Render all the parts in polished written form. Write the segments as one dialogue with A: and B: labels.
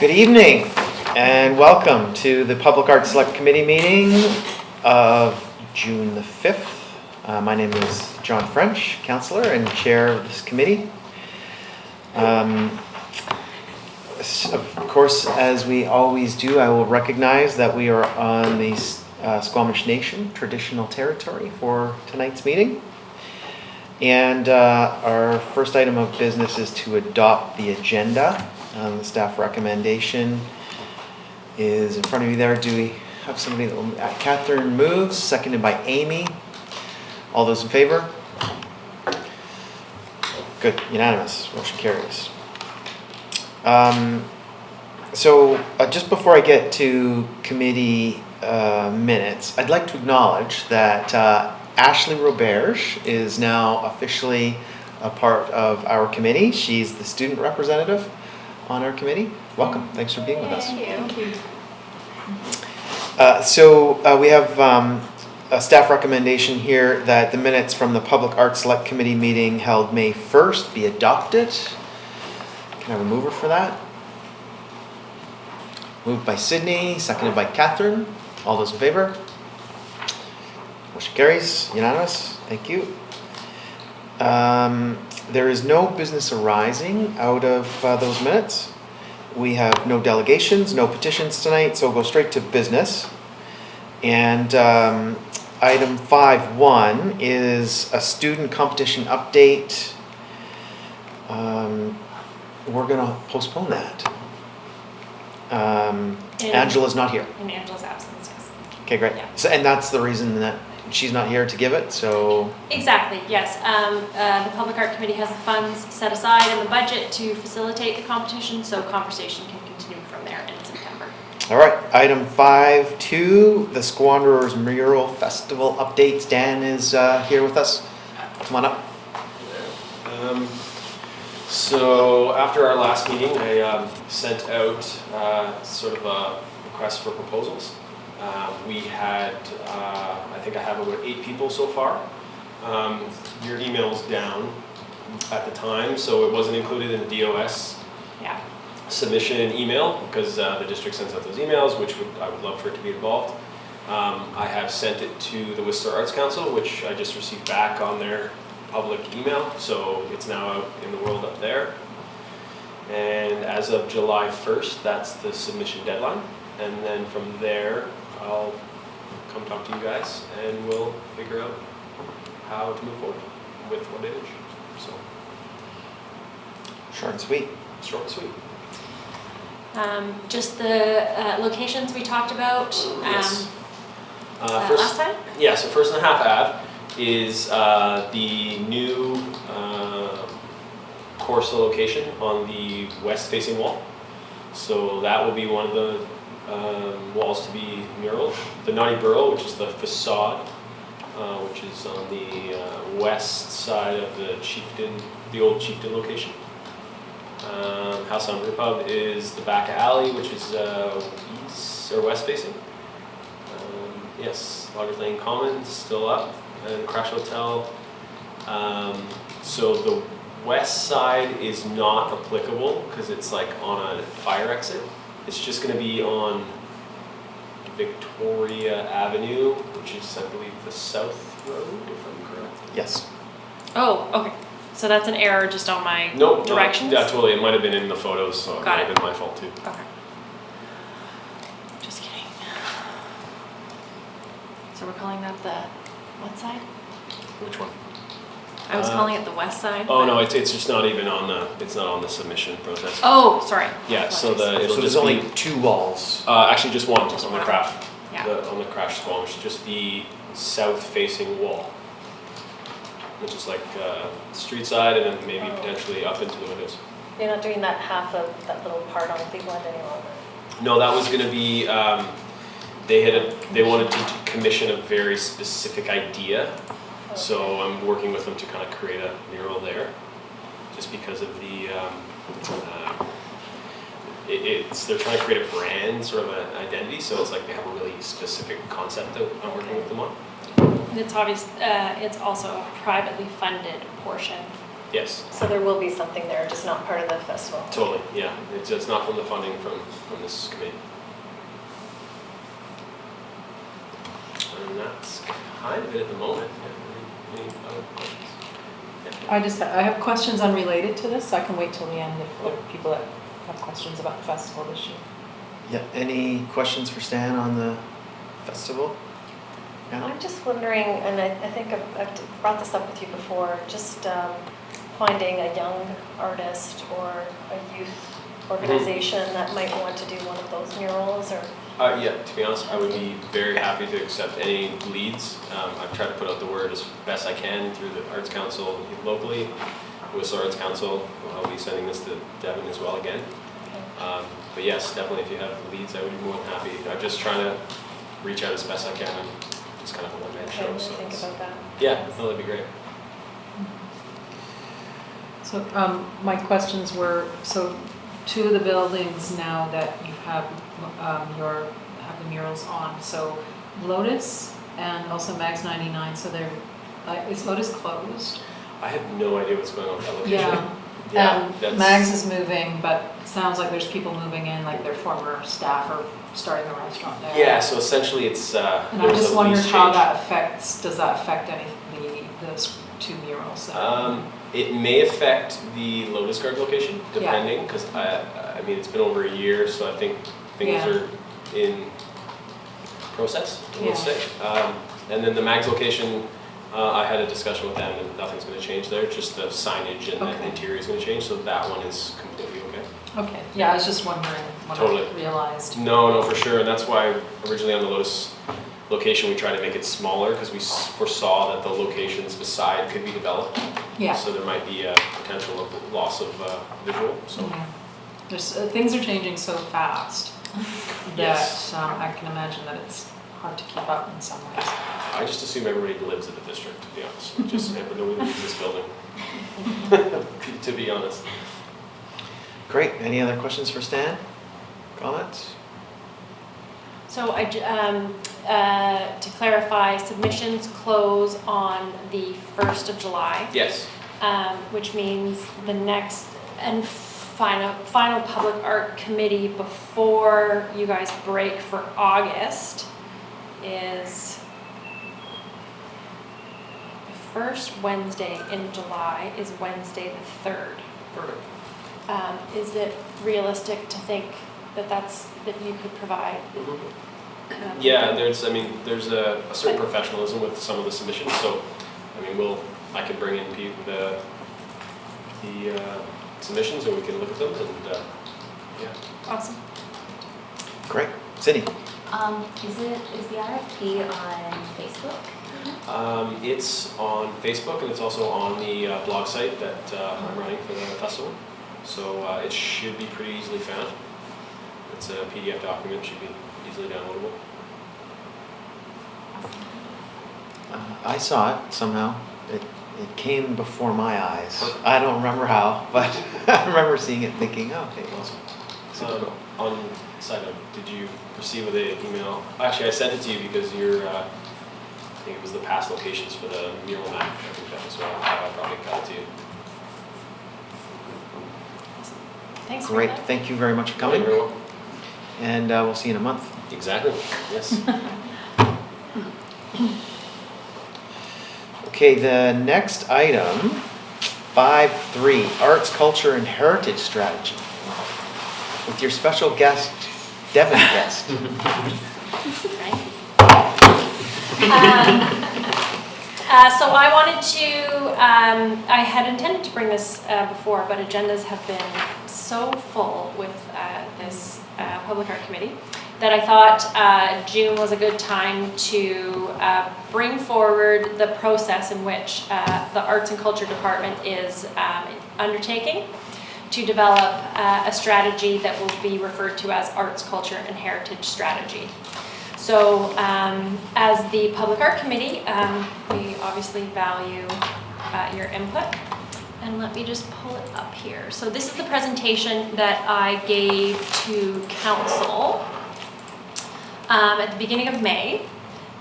A: Good evening and welcome to the Public Art Select Committee meeting of June the 5th. My name is John French, Councillor and Chair of this committee. Of course, as we always do, I will recognize that we are on the Squamish Nation traditional territory for tonight's meeting. And our first item of business is to adopt the agenda. The staff recommendation is in front of you there. Do we have somebody that will, Catherine moves, seconded by Amy. All those in favor? Good, unanimous, motion carries. Just before I get to committee minutes, I'd like to acknowledge that Ashley Roberge is now officially a part of our committee. She's the student representative on our committee. Welcome, thanks for being with us.
B: Thank you.
A: We have a staff recommendation here that the minutes from the Public Art Select Committee meeting held May 1st be adopted. Can I have a mover for that? Moved by Sydney, seconded by Catherine. All those in favor? Motion carries, unanimous. Thank you. There is no business arising out of those minutes. We have no delegations, no petitions tonight, so we'll go straight to business. And item 5.1 is a student competition update. We're going to postpone that. Angela's not here.
B: In Angela's absence, yes.
A: Okay, great.
B: Yeah.
A: So, and that's the reason that she's not here to give it, so...
B: Exactly, yes. The Public Art Committee has the funds set aside in the budget to facilitate the competition, so conversation can continue from there in September.
A: All right, item 5.2, the Squanderers Mural Festival updates. Dan is here with us. Come on up.
C: So after our last meeting, I sent out sort of a request for proposals. We had, I think I have about 8 people so far. Your email's down at the time, so it wasn't included in the DOS submission email because the district sends out those emails, which I would love for it to be involved. I have sent it to the Whistler Arts Council, which I just received back on their public email, so it's now out in the world up there. And as of July 1st, that's the submission deadline. And then from there, I'll come talk to you guys and we'll figure out how to move forward with what it is. So,
A: Short and sweet.
C: short and sweet.
B: Just the locations we talked about
C: Yes.
B: last time?
C: Yeah, so First and a Half Ave is the new Corsa location on the west-facing wall. So that will be one of the walls to be mural. The Naughty Burrow, which is the facade, which is on the west side of the old Chieftain location. House on River Pub is the back alley, which is east or west facing. Yes, Loggers Lane Commons still up, and Crash Hotel. So the west side is not applicable because it's like on a fire exit. It's just going to be on Victoria Avenue, which is, I believe, the south road, if I'm correct.
A: Yes.
B: Oh, okay. So that's an error just on my
C: Nope,
B: directions?
C: yeah, totally. It might have been in the photos, so it
B: Got
C: might
B: it.
C: have been my fault too.
B: Okay. Just kidding. So we're calling that the what side?
C: Which one?
B: I was calling it the west side.
C: Oh
B: but-
C: no, it's just not even on the submission process.
B: Oh, sorry.
C: Yeah, so
B: Apologies.
C: it'll
A: So there's
C: just
A: only
C: be
A: 2 walls.
C: actually just one
B: Just
C: on
B: one.
C: the crash.
B: Yeah.
C: On the crash Squamish, just the south-facing wall, which is like street side, and then maybe potentially up into the windows.
D: You're not doing that half of that little part on Big One any longer?
C: No, that was going to be. They wanted to commission a very specific idea, so I'm working with them to kind of create a mural there, just because of the. They're trying to create a brand, sort of an identity, so it's like they have a really specific concept that I'm working with them on.
B: It's obvious. It's also a privately funded portion
C: Yes,
D: So there will be something there, just not part of the festival.
C: totally, yeah. It's not from the funding from this committee. And that's kind of it at the moment. Any other questions?
E: I have questions unrelated to this. I can wait till the end if there are people that have questions about the festival this year.
A: Yeah, any questions for Stan on the festival? Yeah.
D: I'm just wondering, and I think I've brought this up with you before, just finding a young artist or a youth organization that might want to do one of those murals or...
C: Yeah, to be honest, I would be very happy to accept any leads. I've tried to put out the word as best I can through the Arts Council locally, Whistler Arts Council. I'll be sending this to Devin as well again. But yes, definitely if you have leads, I would be more than happy. I'm just trying to reach out as best I can. It's kind of a one-man show. So
D: think about that.
C: yeah, no, that'd be great.
E: So my questions were, so two of the buildings now that you have have the murals on, so Lotus and also Mags 99, so they're, is Lotus closed?
C: I have no idea what's going on with that location.
E: Yeah.
C: that's-
E: Mags is moving, but it sounds like there's people moving in, like their former staff are starting a restaurant there.
C: Yeah, so essentially it's,
E: And I
C: there's
E: just
C: a
E: wondered
C: lease
E: how
C: change.
E: that affects, does that affect those two murals?
C: It may affect the Lotus Guard location, depending, because I mean, it's been over a year, so I think things
E: Yeah.
C: are in process, let's
E: Yeah.
C: say. And then the Mags location, I had a discussion with them and nothing's gonna change there, just the signage and the
E: Okay.
C: interior is gonna change, so that one is completely okay.
E: Okay, yeah, I was just wondering when
C: Totally.
E: I realized.
C: No, for sure, and that's why originally on the Lotus location, we tried to make it smaller, because we foresaw that the locations beside could be developed.
E: Yeah.
C: So there might be a potential of loss of visual, so.
E: Yeah. There's, things are changing so fast
C: Yes.
E: that I can imagine that it's hard to keep up in some ways.
C: I just assume everybody lives in the district, to be honest. Just nobody leaves this building, to be honest.
A: Great. Any other questions for Stan? Comments?
B: So to clarify, submissions close on the 1st of July,
C: Yes.
B: which means the next and final public art committee before you guys break for August is the first Wednesday in July is Wednesday the 3rd.
C: Perfect.
B: Is it realistic to think that you could provide?
C: Yeah, there's a certain professionalism with some of the submissions, so, I mean, I can bring in the submissions and we can look at them and, yeah.
B: Awesome.
A: Great. Cindy?
F: Is the RFP on Facebook?
C: It's on Facebook and it's also on the blog site that I'm running for the festival. So it should be pretty easily found. It's a PDF document, should be easily downloadable.
A: I saw it somehow. It came before my eyes. I don't remember how, but I remember seeing it thinking, oh, okay, awesome. Super cool.
C: On side note, did you receive the email? Actually, I sent it to you because I think it was the past locations for the mural map. I think that was what I probably got it to you.
B: Thanks. for
A: Great.
B: that.
A: Thank you very much for coming.
C: You're welcome.
A: And we'll see you in a month.
C: Exactly, yes.
A: Okay, the next item, 5.3, Arts, Culture, and Heritage Strategy. With your special guest, Devin Guest.
B: So I wanted to, I had intended to bring this before, but agendas have been so full with this Public Art Committee that I thought June was a good time to bring forward the process in which the Arts and Culture Department is undertaking to develop a strategy that will be referred to as Arts, Culture, and Heritage Strategy. So as the Public Art Committee, we obviously value your input. And let me just pull it up here. So this is the presentation that I gave to Council at the beginning of May.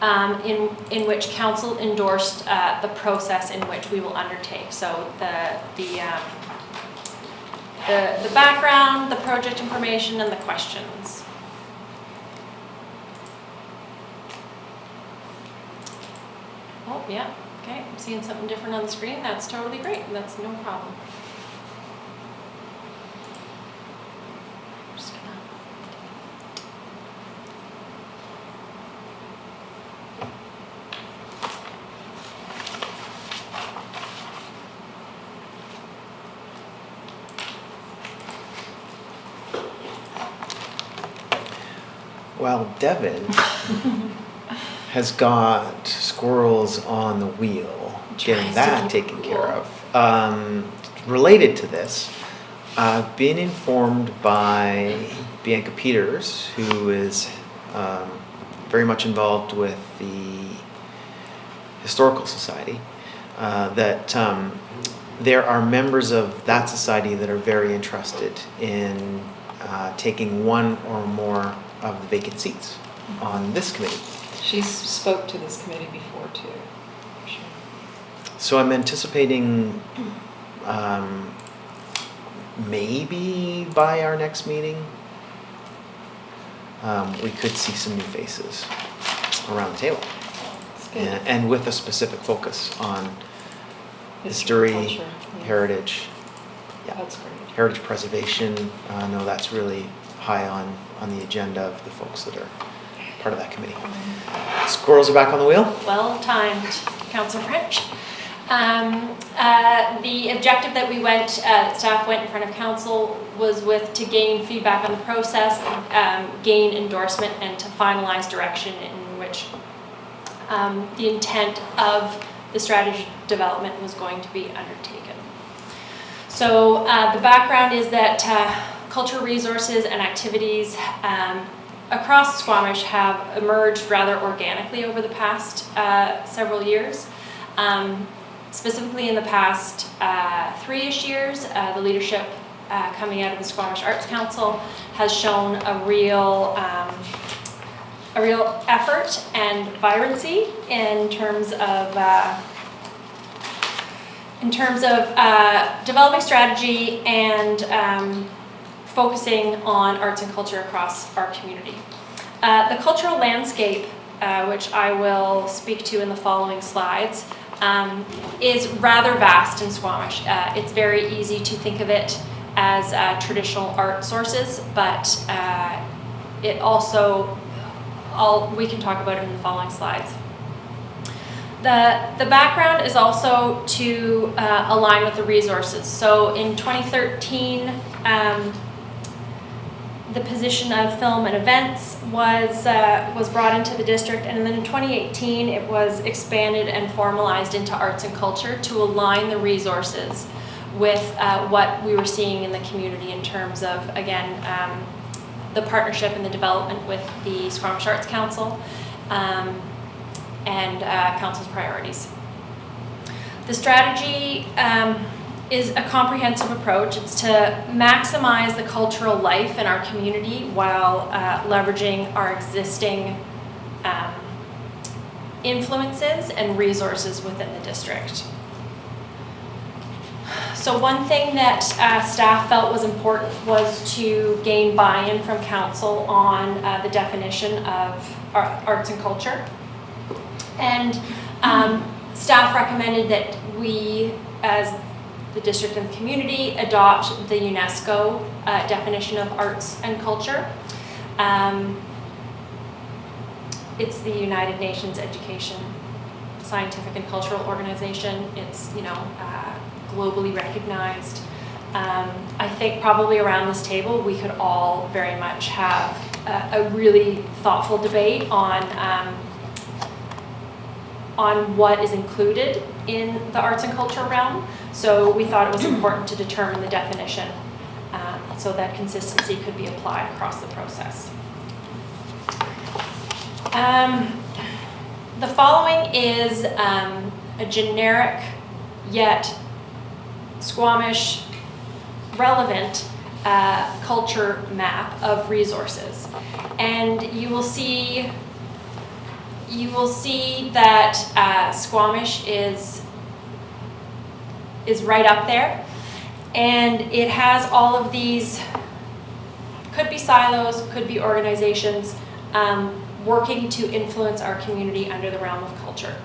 B: in which council endorsed the process in which we will undertake. So the background, the project information, and the questions. Oh, yeah, okay, I'm seeing something different on the screen. That's totally great. That's no problem. Just gonna...
A: Well, Devin has got squirrels on the wheel, getting
B: Tries to
A: that
B: keep it
A: taken care
B: cool.
A: of. Related to this, I've been informed by Bianca Peters, who is very much involved with the Historical Society, that there are members of that society that are very interested in taking one or more of the vacant seats on this committee.
E: She's spoke to this committee before too. Sure.
A: So I'm anticipating maybe by our next meeting, we could see some new faces around the table.
E: It's good.
A: And with a specific focus on history,
E: culture, yeah.
A: heritage. Yeah.
E: That's great.
A: Heritage preservation. I know that's really high on the agenda of the folks that are part of that committee. Squirrels are back on the wheel.
B: Well timed, Councillor French. The objective that we went, staff went in front of council was to gain feedback on the process, gain endorsement, and to finalize direction in which the intent of the strategy development was going to be undertaken. So the background is that cultural resources and activities across Squamish have emerged rather organically over the past several years. Specifically in the past 3-ish years, the leadership coming out of the Squamish Arts Council has shown a real effort and vibrancy in terms of developing strategy and focusing on arts and culture across our community. The cultural landscape, which I will speak to in the following slides, is rather vast in Squamish. It's very easy to think of it as traditional art sources, but it also, we can talk about it in the following slides. The background is also to align with the resources. So in 2013, the position of film and events was brought into the district, and then in 2018 it was expanded and formalized into arts and culture to align the resources with what we were seeing in the community in terms of, again, the partnership and the development with the Squamish Arts Council and council's priorities. The strategy is a comprehensive approach. It's to maximize the cultural life in our community while leveraging our existing influences and resources within the district. So one thing that staff felt was important was to gain buy-in from council on the definition of arts and culture. And staff recommended that we, as the district and the community, adopt the UNESCO definition of arts and culture. It's the United Nations Education, Scientific and Cultural Organization. It's, globally recognized. I think probably around this table we could all very much have a really thoughtful debate on what is included in the arts and culture realm. So we thought it was important to determine the definition so that consistency could be applied across the process. The following is a generic yet Squamish relevant culture map of resources. And you will see you will see that Squamish is right up there, and it has all of these, could be silos, could be organizations, working to influence our community under the realm of culture.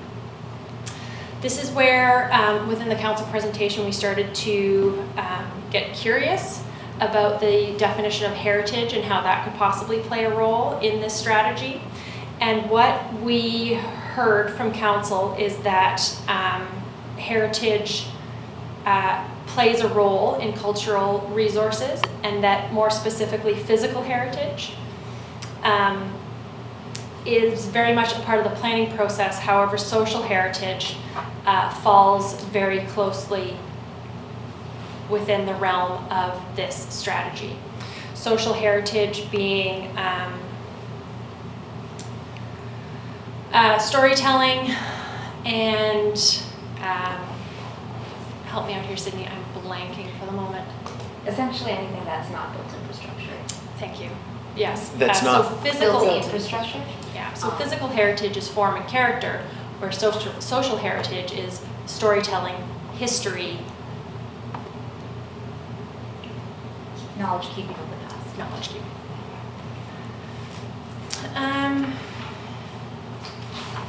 B: This is where, within the council presentation, we started to get curious about the definition of heritage and how that could possibly play a role in this strategy. And what we heard from council is that heritage plays a role in cultural resources, and that more specifically physical heritage is very much a part of the planning process. However, social heritage falls very closely within the realm of this strategy. Social heritage being storytelling and help me out here, Sydney, I'm blanking for the moment.
F: Essentially anything that's not built infrastructure.
B: Thank you. Yes.
A: That's
B: so
A: not-
B: physical
F: Built infrastructure?
B: Yeah, so physical heritage is form and character, where social heritage is storytelling, history,
F: Knowledge keeping of the past.
B: knowledge keeping.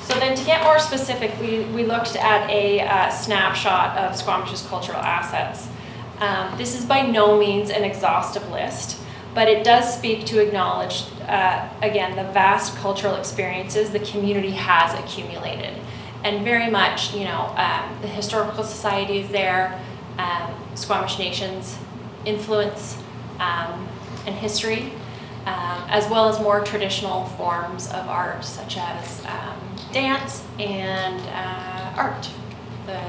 B: So then to get more specific, we looked at a snapshot of Squamish's cultural assets. This is by no means an exhaustive list, but it does speak to acknowledge, again, the vast cultural experiences the community has accumulated. And very much, you know, the Historical Society is there, Squamish Nation's influence and history, as well as more traditional forms of art, such as dance and art. The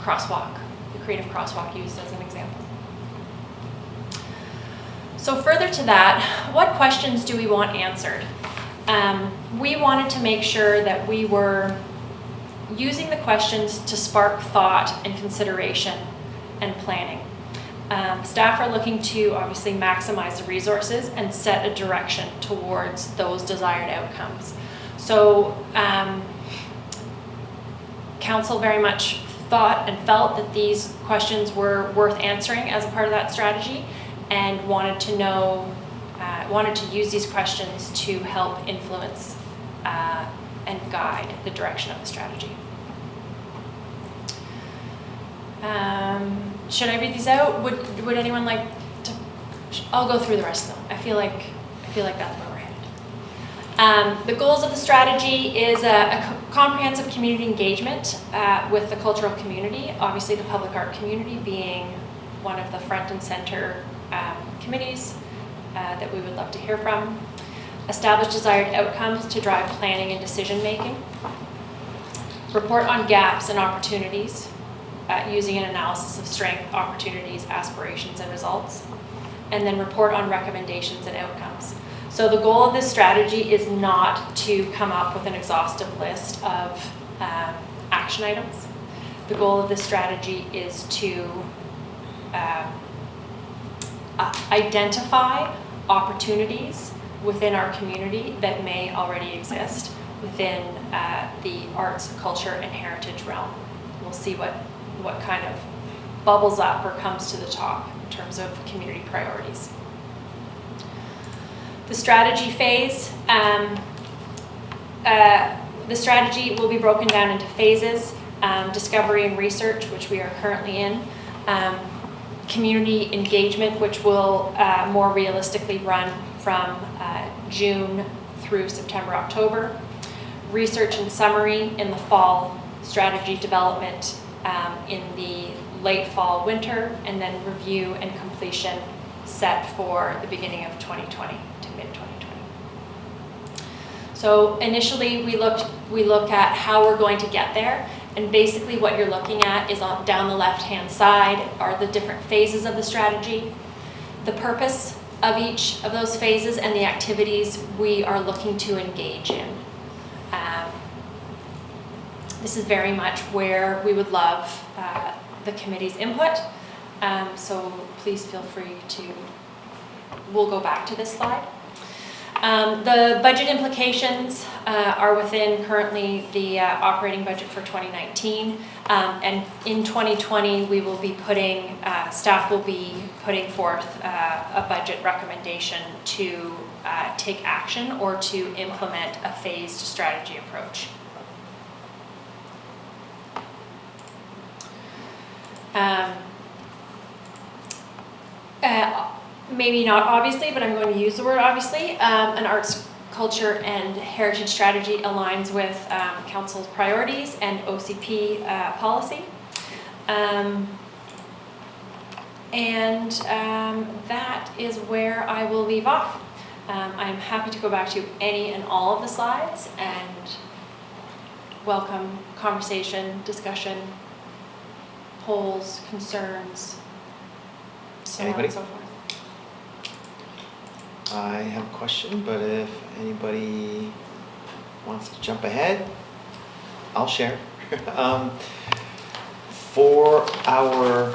B: crosswalk, the creative crosswalk used as an example. So further to that, what questions do we want answered? We wanted to make sure that we were using the questions to spark thought and consideration and planning. Staff are looking to obviously maximize the resources and set a direction towards those desired outcomes. So council very much thought and felt that these questions were worth answering as a part of that strategy, and wanted to know, wanted to use these questions to help influence and guide the direction of the strategy. Should I read these out? Would anyone like to? I'll go through the rest of them. I feel like that's where we're headed. The goals of the strategy is a comprehensive community engagement with the cultural community. Obviously, the public art community being one of the front and center committees that we would love to hear from. Establish desired outcomes to drive planning and decision making. Report on gaps and opportunities using an analysis of strength, opportunities, aspirations, and results. And then report on recommendations and outcomes. So the goal of this strategy is not to come up with an exhaustive list of action items. The goal of this strategy is to identify opportunities within our community that may already exist within the arts, culture, and heritage realm. We'll see what kind of bubbles up or comes to the top in terms of community priorities. The strategy phase, the strategy will be broken down into phases: discovery and research, which we are currently in, community engagement, which will more realistically run from June through September, October, research and summary in the fall, strategy development in the late fall, winter, and then review and completion set for the beginning of 2020 to mid 2020. So initially we look at how we're going to get there, and basically what you're looking at is down the left-hand side are the different phases of the strategy, the purpose of each of those phases, and the activities we are looking to engage in. This is very much where we would love the committee's input, so please feel free to, we'll go back to this slide. The budget implications are within currently the operating budget for 2019. And in 2020, we will be putting, staff will be putting forth a budget recommendation to take action or to implement a phased strategy approach. Maybe not obviously, but I'm going to use the word obviously. An arts, culture, and heritage strategy aligns with Council's priorities and OCP policy. That is where I will leave off. I'm happy to go back to any and all of the slides and welcome conversation, discussion, polls, concerns, so on
A: Anybody?
B: and so forth.
A: I have a question, but if anybody wants to jump ahead, I'll share. For our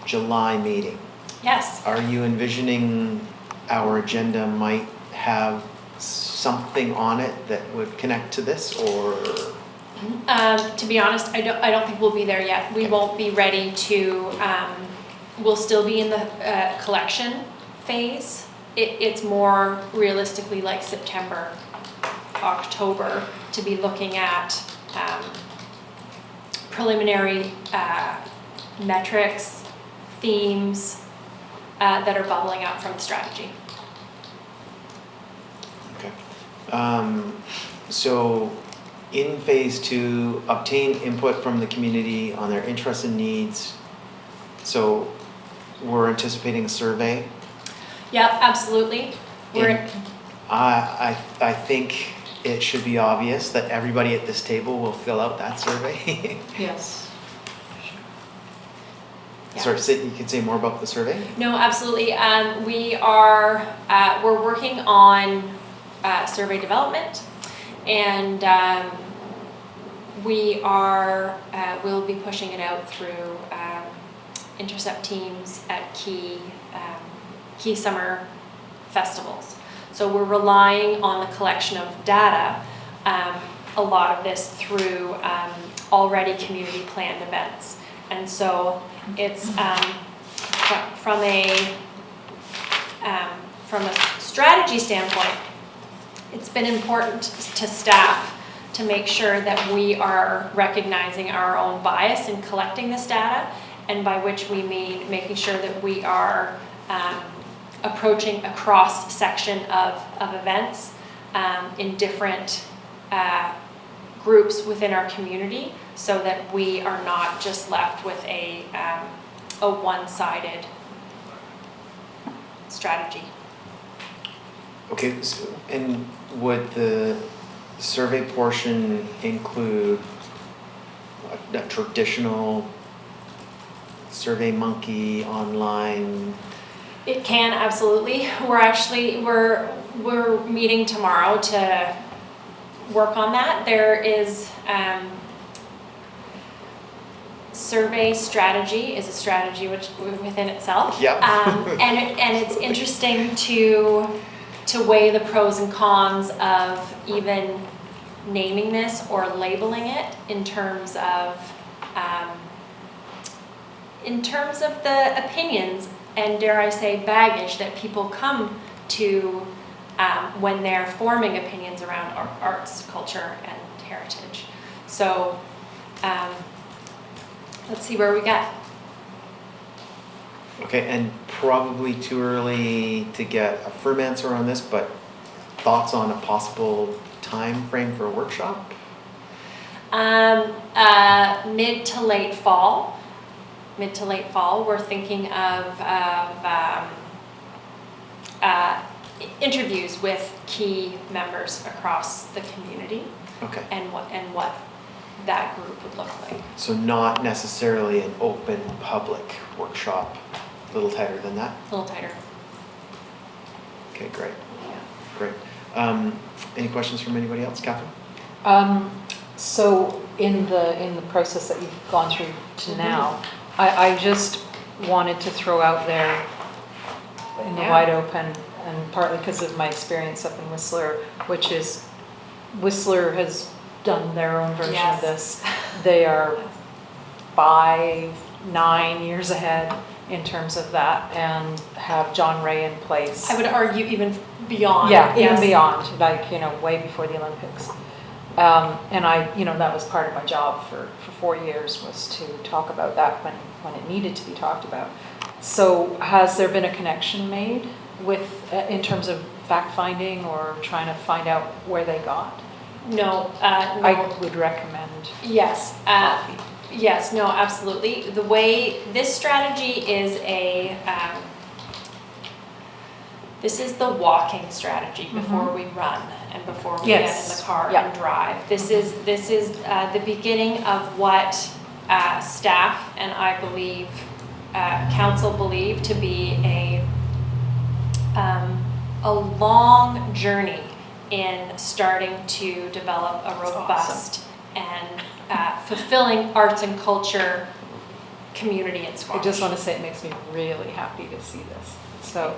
A: July meeting,
B: Yes.
A: are you envisioning our agenda might have something on it that would connect to this, or?
B: To be honest, I don't think we'll be there yet. We
A: Okay.
B: won't be ready to, we'll still be in the collection phase. It's more realistically like September, October to be looking at preliminary metrics, themes that are bubbling up from the strategy.
A: Okay. So in phase 2, obtain input from the community on their interests and needs. So we're anticipating a survey.
B: Yep, absolutely.
A: I think it should be obvious that everybody at this table will fill out that survey.
E: Yes.
B: Yeah.
A: Sorry, Sid, you could say more about the survey?
B: No, absolutely. We're working on survey development, and we'll be pushing it out through intercept teams at key summer festivals. So we're relying on the collection of data, a lot of this through already community planned events. And so it's from a strategy standpoint, it's been important to staff to make sure that we are recognizing our own bias in collecting this data, and by which we mean making sure that we are approaching a cross section of events in different groups within our community, so that we are not just left with a one-sided strategy.
A: Okay, so, and would the survey portion include a traditional Survey Monkey online?
B: It can, absolutely. We're meeting tomorrow to work on that. There is survey strategy is a strategy which within itself.
A: Yeah.
B: And it's interesting to weigh the pros and cons of even naming this or labeling it in terms of the opinions and, dare I say, baggage that people come to when they're forming opinions around arts, culture, and heritage. So let's see where we get.
A: Okay, and probably too early to get a firm answer on this, but thoughts on a possible time frame for a workshop?
B: Mid to late fall. We're thinking of interviews with key members across the community.
A: Okay.
B: And what that group would look like.
A: So not necessarily an open public workshop, a little tighter than that?
B: A little tighter.
A: Okay, great,
B: Yeah.
A: great. Any questions from anybody else, Catherine?
E: So in the process that you've gone through to now, I just wanted to throw out there in the
B: Yeah.
E: wide open, and partly because of my experience up in Whistler, which is, Whistler has done their own version
B: Yes.
E: of this. They are 5, 9 years ahead in terms of that, and have John Ray in place.
B: I would argue even beyond.
E: Yeah, even
B: yes.
E: beyond, like, way before the Olympics. And that was part of my job for 4 years, was to talk about that when it needed to be talked about. So has there been a connection made with, in terms of fact-finding or trying to find out where they got?
B: No, no.
E: I would recommend
B: Yes.
E: coffee.
B: Yes, no, absolutely. The way this strategy is this is the walking strategy before we run and before we get in
E: Yes.
B: the car
E: Yeah.
B: and drive. This is the beginning of what staff and I believe council believe to be a long journey in starting to develop a robust and fulfilling arts and culture community in
E: I
B: Squamish.
E: just want to say it makes me really happy to see this. So,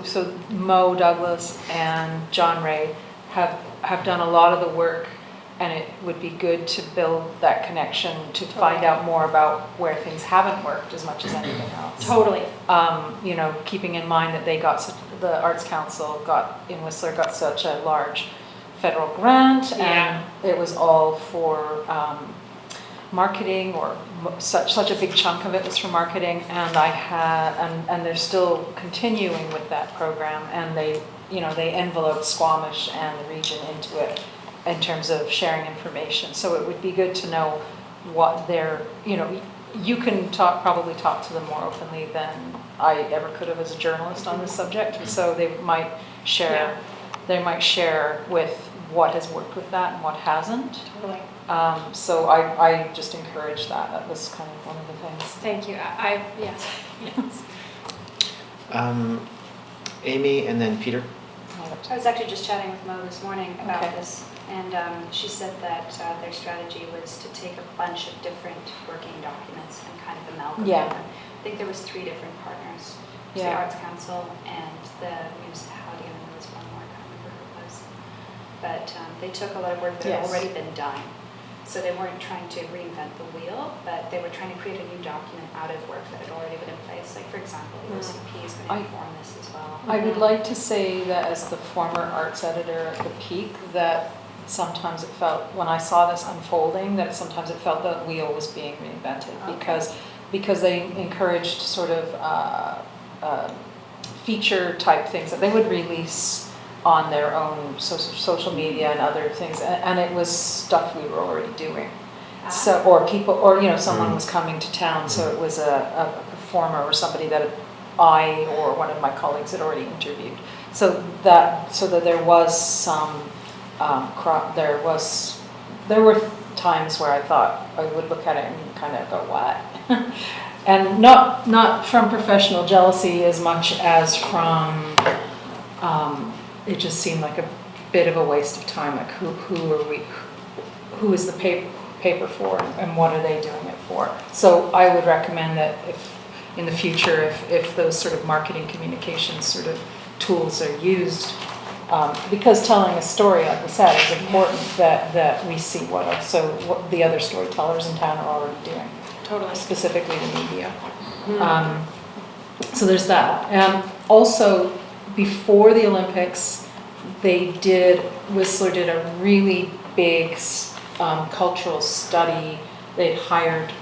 E: so Mo Douglas and John Ray have done a lot of the work, and it would be good to build that connection to find out more about where things haven't worked as much as anything else.
B: Totally.
E: Keeping in mind that the Arts Council in Whistler got such a large federal grant,
B: Yeah.
E: and it was all for marketing, or such a big chunk of it was for marketing, and and they're still continuing with that program, and they enveloped Squamish and the region into it in terms of sharing information. So it would be good to know what you can probably talk to them more openly than I ever could have as a journalist on this subject. So they might share with what has worked with that and what hasn't.
B: Totally.
E: So I just encourage that. That was kind of one of the things.
B: Thank you. Yes. Yes.
A: Amy and then Peter.
F: I was actually just chatting with Mo this morning about
E: Okay.
F: this, and she said that their strategy was to take a bunch of different working documents and kind of amalgamate
E: Yeah.
F: them. I think there was 3 different partners. It was
E: Yeah.
F: the Arts Council and the municipality, and there was one more, I can't remember who it was. But they took a lot of work that had
E: Yes.
F: already been done. So they weren't trying to reinvent the wheel, but they were trying to create a new document out of work that had already been in place. Like, for example, the OCP is going to inform this as well.
E: I would like to say that as the former arts editor at the Peak, that sometimes it felt, when I saw this unfolding, that sometimes it felt the wheel was being reinvented,
F: Okay.
E: because they encouraged sort of feature type things that they would release on their own social media and other things, and it was stuff we were already doing. So, or people, or someone was coming to town, so it was a performer or somebody that I or one of my colleagues had already interviewed. So that there was some there were times where I thought I would look at it and kind of go, what? And not from professional jealousy as much as from it just seemed like a bit of a waste of time. Like, who is the paper for, and what are they doing it for? So I would recommend that if in the future, if those sort of marketing communications sort of tools are used, because telling a story, like I said, is important, that we see what the other storytellers in town are already doing.
B: Totally.
E: Specifically the media. So there's that. And also, before the Olympics, Whistler did a really big cultural study. They hired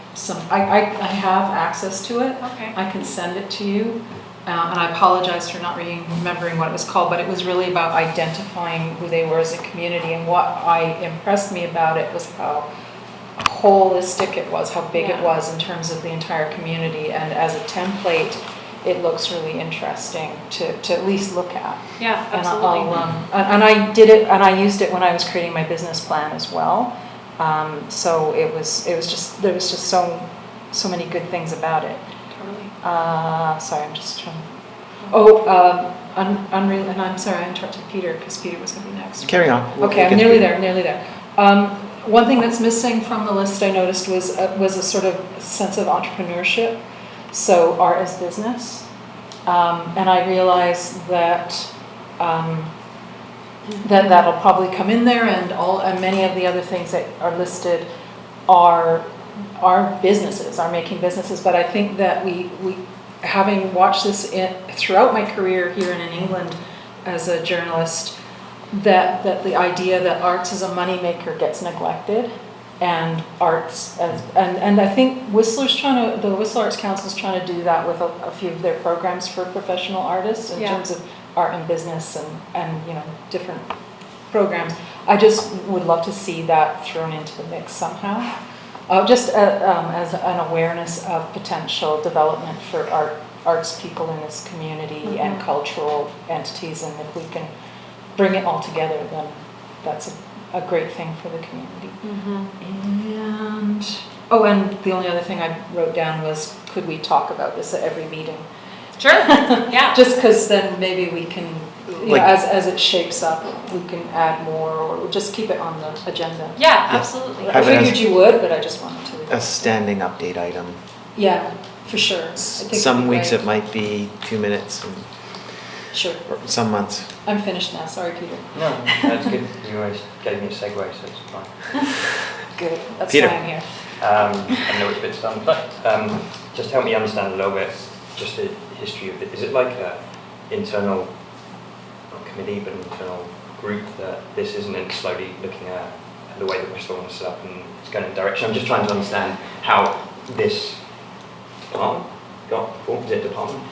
E: I have access to it.
B: Okay.
E: I can send it to you. And I apologize for not remembering what it was called, but it was really about identifying who they were as a community. And what impressed me about it was how holistic it was, how big it was in terms of the entire community. And as a template, it looks really interesting to at least look at.
B: Yeah,
E: And
B: absolutely.
E: and I did it, and I used it when I was creating my business plan as well. So it was just, there was just so many good things about it.
B: Totally.
E: Sorry, I'm just trying. Unreal, and I'm sorry, I interrupted Peter because Peter was going to be next.
A: Carry on.
E: Okay, I'm nearly there. One thing that's missing from the list I noticed was a sort of sense of entrepreneurship. so art as business. And I realize that that'll probably come in there, and many of the other things that are listed are businesses, are making businesses. But I think that we having watched this throughout my career here in England as a journalist, that the idea that arts as a moneymaker gets neglected, and arts and I think the Whistler Arts Council is trying to do that with a few of their programs for professional artists in terms of art and business and different programs. I just would love to see that thrown into the mix somehow, just as an awareness of potential development for arts people in this community and cultural entities, and if we can bring it all together, then that's a great thing for the community. And the only other thing I wrote down was, could we talk about this at every meeting?
B: Sure, yeah.
E: Just because then maybe we can,
A: Like-
E: as it shapes up, we can add more, or just keep it on the agenda.
B: Yeah, absolutely.
E: I
A: Have it as-
E: figured you would, but I just wanted to.
A: A standing update item.
E: Yeah, for sure. I think it'd
A: Some
E: be
A: weeks
E: great.
A: it might be 2 minutes, and
E: Sure.
A: or some months.
E: I'm finished now. Sorry, Peter.
G: No, that's good. You always gave me a segue, so it's fine.
E: Good. That's
A: Peter.
E: why I'm here.
G: I know which bit's done, but just help me understand a little bit, just the history of it. Is it like an internal, not committee, but an internal group that this is, and then slowly looking at the way that Whistler wants to set up and it's going in a direction? I'm just trying to understand how this department got formed. Is it a department?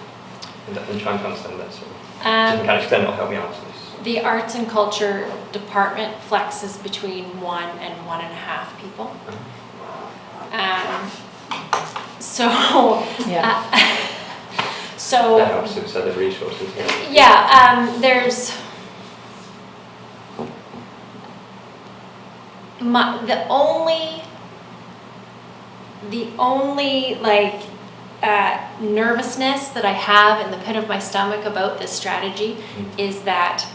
G: I'm trying to understand that. So to kind of extent, it'll help me answer this.
B: The Arts and Culture Department flexes between 1 and 1.5 people. So,
E: Yeah.
B: so
G: That helps with the resources.
B: there's the only like nervousness that I have in the pit of my stomach about this strategy is that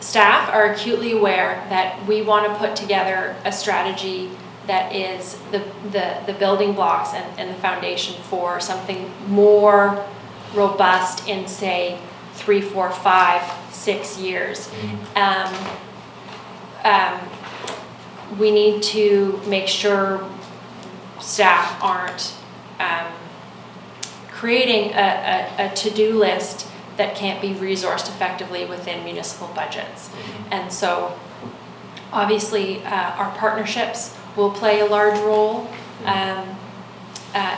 B: staff are acutely aware that we want to put together a strategy that is the building blocks and the foundation for something more robust in, say, 3, 4, 5, 6 years. We need to make sure staff aren't creating a to-do list that can't be resourced effectively within municipal budgets. And so obviously our partnerships will play a large role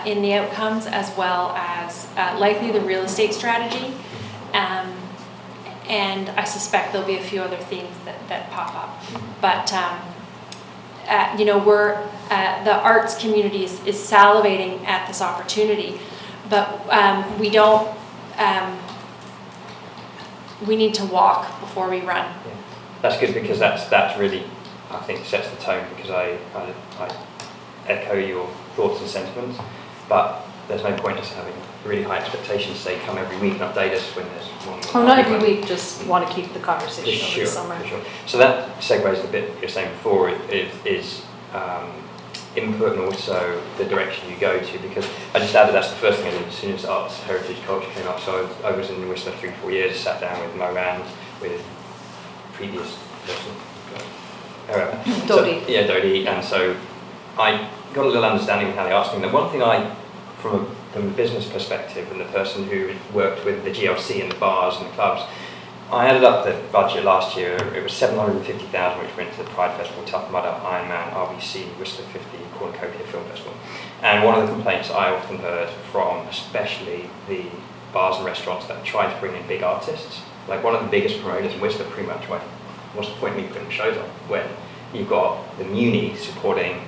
B: in the outcomes, as well as likely the real estate strategy. And I suspect there'll be a few other themes that pop up. But we're the arts community is salivating at this opportunity, but we don't. We need to walk before we run.
G: Yeah. That's good, because that's really, I think, sets the tone, because I echo your thoughts and sentiments, but there's no point us having really high expectations, say come every week and update us when there's one.
E: Not every week, just want to keep the conversation over
G: Sure,
E: the summer.
G: for sure. So that segues the bit you were saying before, is input and also the direction you go to, because I just added that's the first thing I did as soon as arts, heritage, culture came up. So I was in Whistler 3-4 years, sat down with Moran, with previous person,
E: Dodie.
G: Dodie, and so I got a little understanding of how the arts thing. The one thing from a business perspective, and the person who worked with the GLC and the bars and the clubs, I added up the budget last year. It was $750,000, which went to the Pride Festival, Tough Mudder, Ironman, RBC, Whistler 50, Cornucopia Film Festival. And one of the complaints I often heard from, especially the bars and restaurants that try to bring in big artists, like one of the biggest promoters in Whistler, pretty much went, what's the point of me putting shows on when you've got the Muni supporting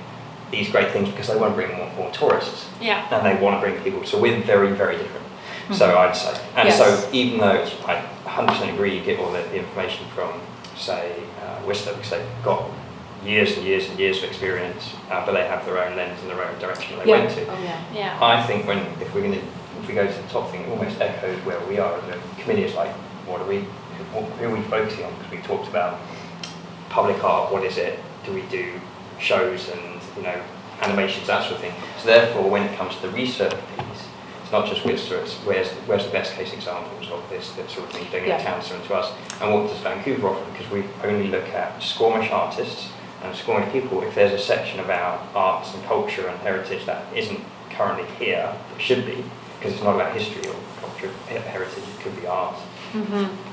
G: these great things because they want to bring more tourists.
B: Yeah.
G: And they want to bring people. So we're very, very different. So I'd say. And
E: Yes.
G: so even though I 100% agree you get all the information from, say, Whistler, because they've got years and years and years of experience, but they have their own lens and their own direction they went to.
E: Oh, yeah.
B: Yeah.
G: I think if we go to the top thing, it almost echoes where we are as a committee. It's like, who are we focusing on? Because we talked about public art. What is it? Do we do shows and animations, that sort of thing. So therefore, when it comes to the research piece, it's not just where's the best case examples of this that sort of thing doing
E: Yeah.
G: in town similar to us, and what does Vancouver offer? Because we only look at Squamish artists and Squamish people. If there's a section about arts and culture and heritage that isn't currently here, but should be, because it's not about history or culture, heritage, it could be art,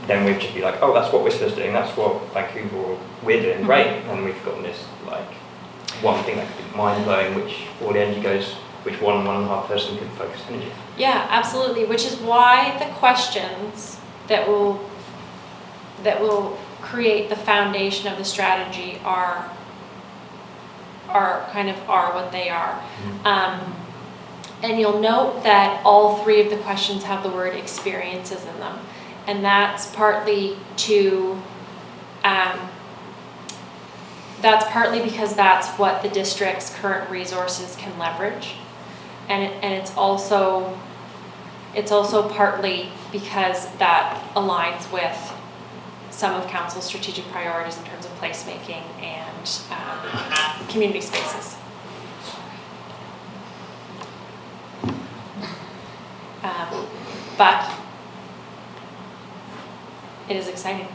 G: then we'd just be like, oh, that's what Whistler's doing, that's what Vancouver or we're doing, great. And we've got this like one thing that could be mind-blowing, which all the energy goes, which one and a half person could focus energy.
B: Yeah, absolutely, which is why the questions that will create the foundation of the strategy are what they are. And you'll note that all three of the questions have the word experiences in them. And that's partly because that's what the district's current resources can leverage. And it's also partly because that aligns with some of council's strategic priorities in terms of placemaking and community spaces. But it is exciting.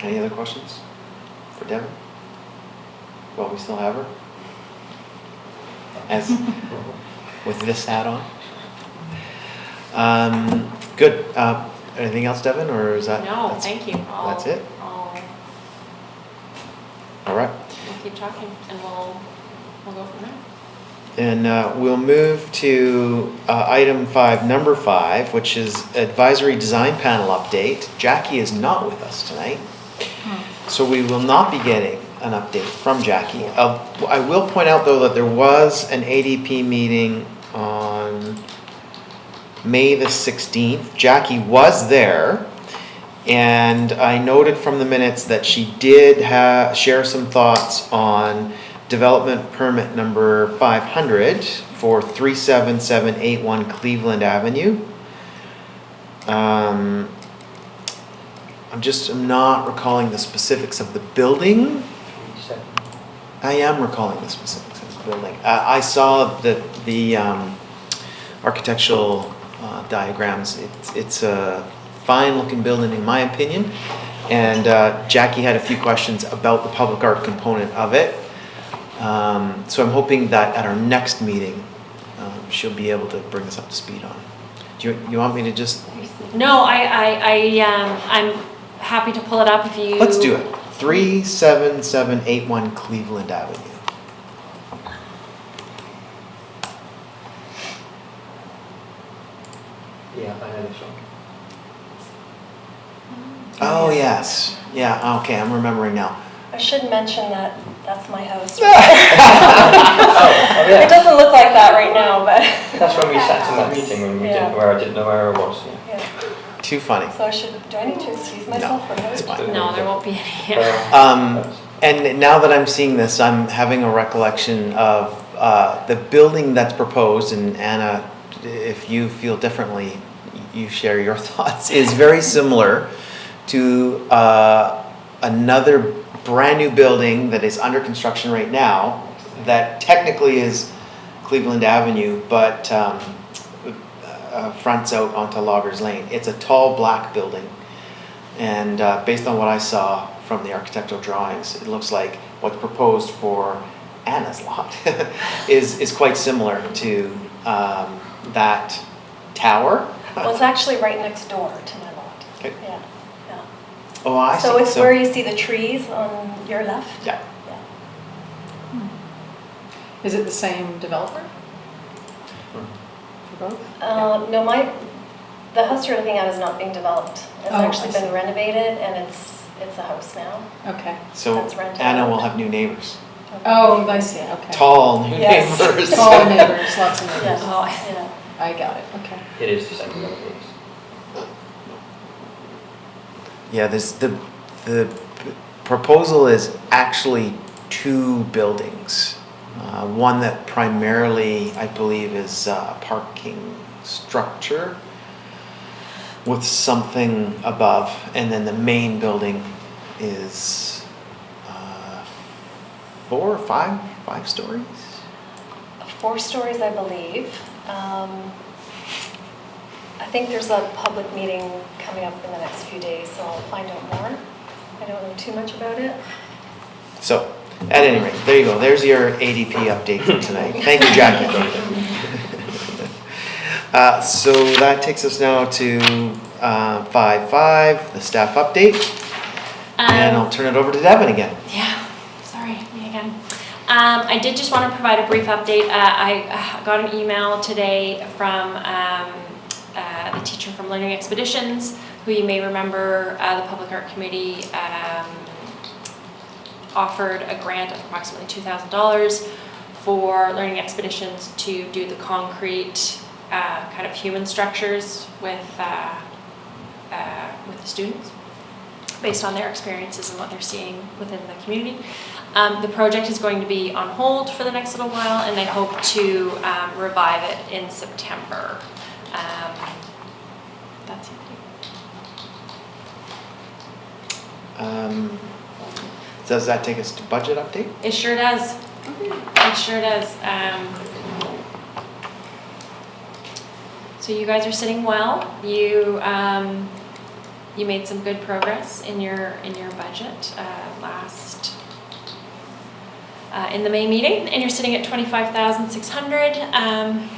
A: Any other questions for Devin? Well, we still have her. As with this hat on. Good. Anything else, Devin, or is that?
B: No, thank you.
A: That's it? All right.
B: We'll keep talking and we'll go from there.
A: And we'll move to item 5, number 5, which is advisory design panel update. Jackie is not with us tonight, so we will not be getting an update from Jackie. I will point out though that there was an ADP meeting on May the 16th. Jackie was there, and I noted from the minutes that she did share some thoughts on development permit number 500 for 37781 Cleveland Avenue. I'm not recalling the specifics of the building. I am recalling the specifics of the building. I saw the architectural diagrams. It's a fine looking building in my opinion. And Jackie had a few questions about the public art component of it. So I'm hoping that at our next meeting, she'll be able to bring us up to speed on. Do you want me to just?
B: No, I'm happy to pull it up if you.
A: Let's do it. 37781 Cleveland Avenue.
G: Yeah, I know this one.
A: Oh yes, yeah. Okay, I'm remembering now.
D: I should mention that that's my house.
G: Oh, yeah.
D: It doesn't look like that right now, but.
G: That's when we sat in that meeting when where I didn't know where I was.
D: Yeah.
A: Too funny.
D: So do I need to excuse myself for
A: it's
D: that?
A: fine.
B: No, there won't be any.
A: And now that I'm seeing this, I'm having a recollection of the building that's proposed, and Anna, if you feel differently, you share your thoughts, is very similar to another brand new building that is under construction right now that technically is Cleveland Avenue, but fronts out onto Loggers Lane. It's a tall black building, and based on what I saw from the architectural drawings, it looks like what's proposed for Anna's lot is quite similar to that tower.
D: Well, it's actually right next door to my lot.
A: Okay.
D: Yeah.
A: Oh, I see.
D: So it's where you see the trees on your left?
A: Yeah.
E: Is it the same developer? For both?
D: No, the house you're looking at is not being developed. It's actually been renovated and it's a house now.
E: Okay.
A: So
D: That's rented
A: Anna
D: out.
A: will have new neighbors.
E: Oh, I see, okay.
A: Tall new
D: Yes.
A: neighbors.
E: Tall neighbors, lots of neighbors.
D: Yes.
B: Oh,
D: Yeah.
E: I got it, okay.
G: It is the same developers.
A: Yeah, the proposal is actually 2 buildings. One that primarily, I believe, is a parking structure with something above, and then the main building is 4 or 5 stories?
D: 4 stories, I believe. I think there's a public meeting coming up in the next few days, so I'll find out more. I don't know too much about it.
A: So, at any rate, there you go. There's your ADP update for tonight. Thank you, Jackie. So that takes us now to 5.5, the staff update. And I'll turn it over to Devin again.
B: Yeah, sorry, me again. I did just want to provide a brief update. I got an email today from the teacher from Learning Expeditions, who you may remember the Public Art Committee offered a grant of approximately $2,000 for Learning Expeditions to do the concrete kind of human structures with the students, based on their experiences and what they're seeing within the community. The project is going to be on hold for the next little while, and they hope to revive it in September. That's it.
A: Does that take us to budget update?
B: It sure does. It sure does. So you guys are sitting well. You made some good progress in your budget in the May meeting, and you're sitting at 25,600.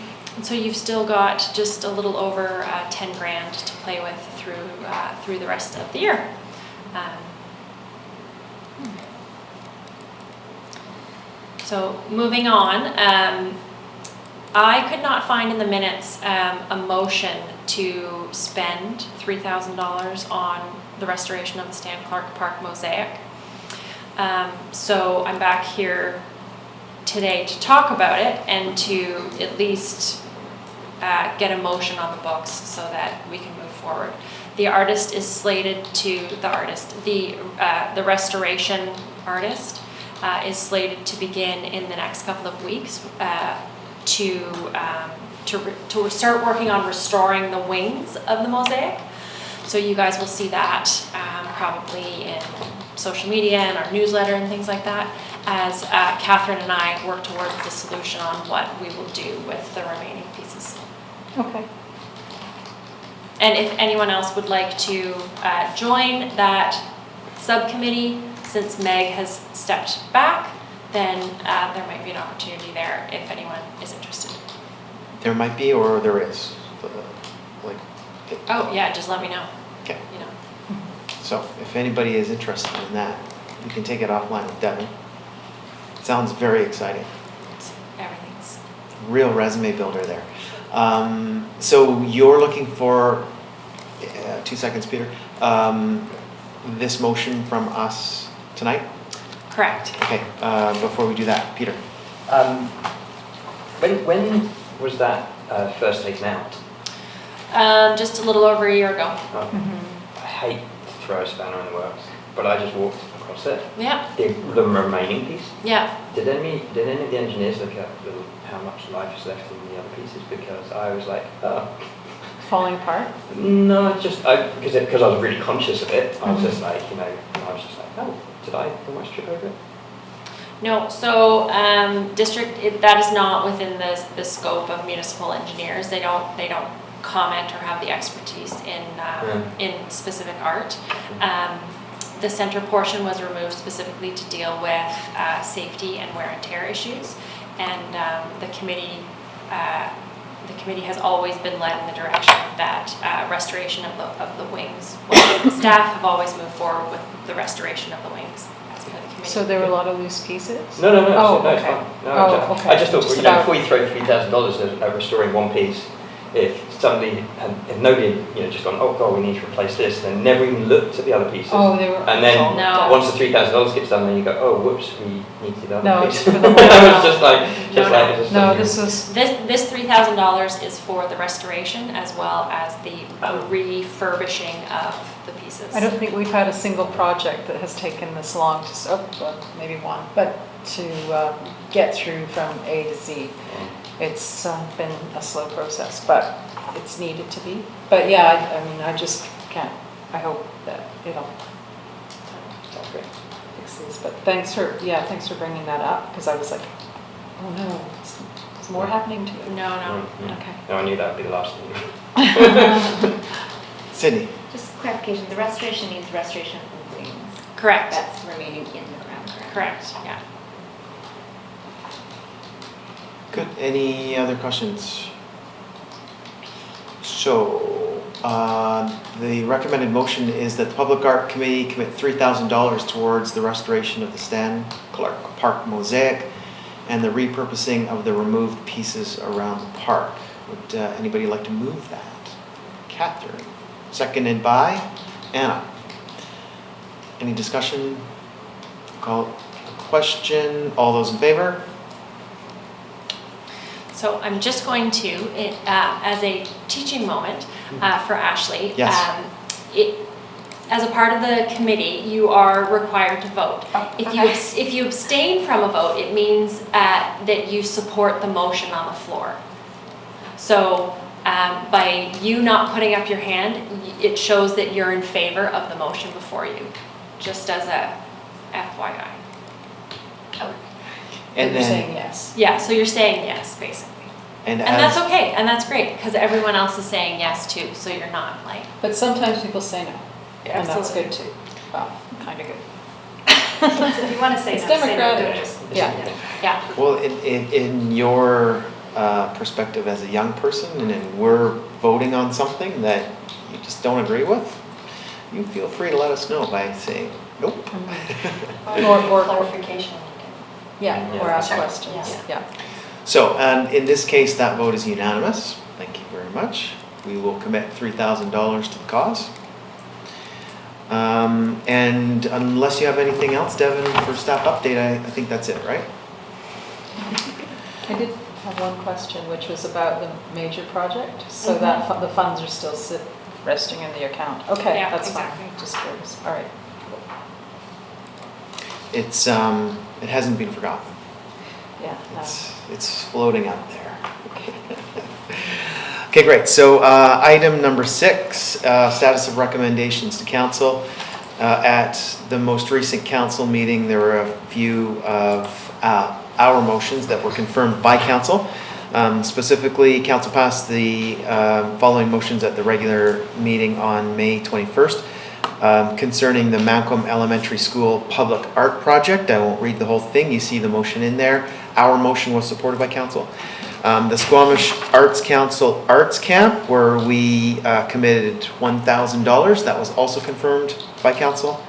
B: So you've still got just a little over 10 grand to play with through the rest of the year. So moving on, I could not find in the minutes a motion to spend $3,000 on the restoration of the Stan Clark Park Mosaic. So I'm back here today to talk about it and to at least get a motion on the books so that we can move forward. The artist is slated to, the restoration artist is slated to begin in the next couple of weeks to start working on restoring the wings of the mosaic. So you guys will see that probably in social media and our newsletter and things like that, as Catherine and I work towards the solution on what we will do with the remaining pieces.
E: Okay.
B: And if anyone else would like to join that subcommittee, since Meg has stepped back, then there might be an opportunity there if anyone is interested.
A: There might be, or there is.
B: Oh yeah, just let me know.
A: Okay.
B: You know.
A: So if anybody is interested in that, you can take it offline with Devin. Sounds very exciting.
B: Everything's.
A: Real resume builder there. So you're looking for, 2 seconds, Peter, this motion from us tonight?
B: Correct.
A: Okay, before we do that, Peter.
G: When was that first taken out?
B: Just a little over a year ago.
G: I hate to throw a spanner in the works, but I just walked across it.
B: Yeah.
G: The remaining piece.
B: Yeah.
G: Did any of the engineers look at how much life is left in the other pieces? Because I was like, oh.
E: Falling apart?
G: No, just because I was really conscious of it. I was just like, I was just like, oh, did I almost trip over it?
B: No, so that is not within the scope of municipal engineers. They don't comment or have the expertise in specific art. The center portion was removed specifically to deal with safety and wear and tear issues, and the committee has always been led in the direction that restoration of the wings. Well, staff have always moved forward with the restoration of the wings. That's been the committee.
E: So there were a lot of loose pieces?
G: No,
E: Oh,
G: no,
E: okay.
G: it's fine. No,
E: Okay.
G: I just thought, before you throw $3,000 at restoring one piece, if somebody if nobody just gone, oh god, we need to replace this, then never even looked at the other pieces.
E: Oh, they were.
G: And then
B: No.
G: once the $3,000 gets done, then you go, oh whoops, we need to do the other
E: No,
G: piece.
E: it's for the whole
G: It's just like,
E: No, this was,
B: This $3,000 is for the restoration as well as the refurbishing of the pieces.
E: I don't think we've had a single project that has taken this long to, maybe one, but to get through from A to Z. It's been a slow process, but it's needed to be. But yeah, I just can't, I hope that it'll
G: Sounds great.
E: fix vacancies, but thanks for bringing that up, because I was like, oh no, is more happening to you?
B: No.
E: Okay.
G: No, I knew that would be the last thing.
A: Sydney?
H: Just clarification, the restoration means restoration of things.
B: Correct.
H: That's remaining in the ground.
B: Correct, yeah.
A: Good. Any other questions? So, the recommended motion is that the Public Art Committee commit $3,000 towards the restoration of the Stan Clark Park mosaic and the repurposing of the removed pieces around the park. Would anybody like to move that? Catherine. Seconded by Anna. Any discussion? Call a question. All those in favor?
B: So I'm just going to, as a teaching moment for Ashley.
A: Yes.
B: As a part of the committee, you are required to vote. If you abstain from a vote, it means that you support the motion on the floor. So by you not putting up your hand, it shows that you're in favor of the motion before you, just as a FYI.
E: And you're
A: then-
E: saying yes.
B: Yeah, so you're saying yes, basically.
A: And
B: And that's
A: as,
B: okay, and that's great, because everyone else is saying yes too, so you're not like,
E: But sometimes people say no, and that's
B: absolutely.
E: good too. Well, kind of good.
F: So if you want to say
E: It's
F: no, say no,
E: democratic.
F: don't just.
E: Yeah.
B: Yeah,
A: well, in your perspective as a young person, and we're voting on something that you just don't agree with, you feel free to let us know by saying, nope.
E: Or-
D: Clarification.
E: Yeah, or
G: Yeah.
E: ask
D: Sure.
E: questions, yeah.
A: So, in this case, that vote is unanimous. Thank you very much. We will commit $3,000 to the cause. And unless you have anything else, Devin, for staff update, I think that's it, right?
E: I did have one question, which was about the major project, so that the funds are still resting in the account. Okay,
B: Yeah,
E: that's fine,
B: exactly.
E: just curious, all right.
A: It's, it hasn't been forgotten.
E: Yeah, no.
A: It's floating out there. Okay, great. So item number 6, status of recommendations to council. At the most recent council meeting, there were a few of our motions that were confirmed by council. Specifically, council passed the following motions at the regular meeting on May 21st. Concerning the Mamquam Elementary School Public Art Project. I won't read the whole thing, you see the motion in there. Our motion was supported by council. The Squamish Arts Council Arts Camp, where we committed $1,000, that was also confirmed by council.